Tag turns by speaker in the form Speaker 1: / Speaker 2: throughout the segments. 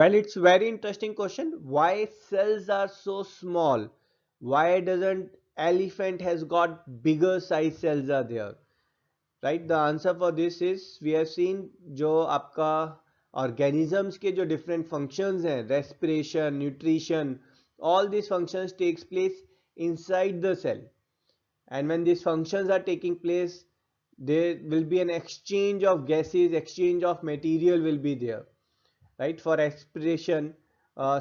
Speaker 1: Well, it's very interesting question. Why cells are so small? Why doesn't elephant has got bigger size cells are there? Right? The answer for this is we have seen जो आपका organisms के जो different functions हैं, respiration, nutrition, all these functions takes place inside the cell. And when these functions are taking place, there will be an exchange of gases, exchange of material will be there, right? For respiration,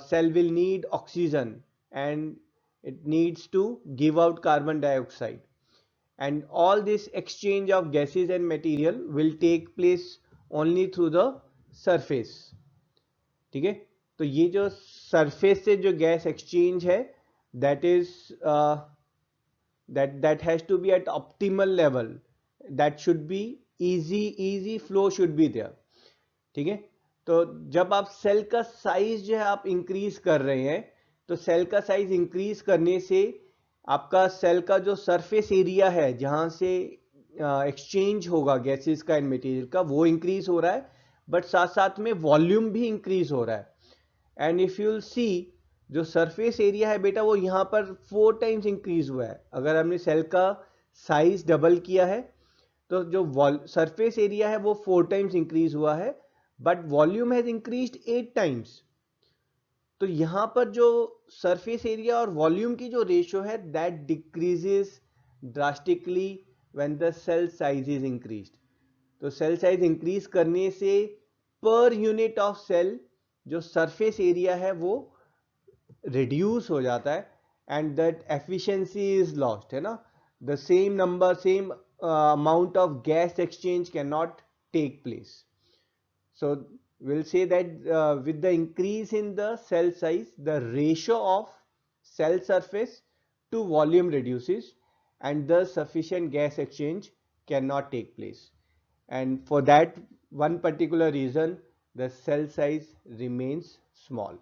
Speaker 1: cell will need oxygen and it needs to give out carbon dioxide, and all this exchange of gases and material will take place only through the surface. ठीक है, तो ये जो surface से जो gas exchange है, that is that has to be at optimal level, that should be easy flow should be there. ठीक है, तो जब आप सेल का साइज जो है आप इंक्रीज कर रहे हैं, तो सेल का साइज इंक्रीज करने से आपका सेल का जो सरफेस एरिया है जहां से एक्सचेंज होगा गैसेस का एंड मटेरियल का, वो इंक्रीज हो रहा है, बट साथ साथ में वॉल्यूम भी इंक्रीज हो रहा है. एंड इफ यू सी, जो सरफेस एरिया है बेटा वो यहाँ पर 4 टाइम्स इंक्रीज हुआ है. अगर हमने सेल का साइज डबल किया है तो जो सरफेस एरिया है वो 4 टाइम्स इंक्रीज हुआ है, but volume has increased 8 times. तो यहां पर जो सरफेस एरिया और वॉल्यूम की जो रेशियो है that decreases drastically when the cell size is increased. तो सेल साइज इंक्रीज करने से पर यूनिट ऑफ सेल जो सरफेस एरिया है वो रिड्यूस हो जाता है, and that efficiency is lost, है ना. The same number, same amount of gas exchange can not take place. So we'll say that with the increase in the cell size, the ratio of cell surface to volume reduces, and thus sufficient gas exchange cannot take place. And for that one particular reason, the cell size remains small.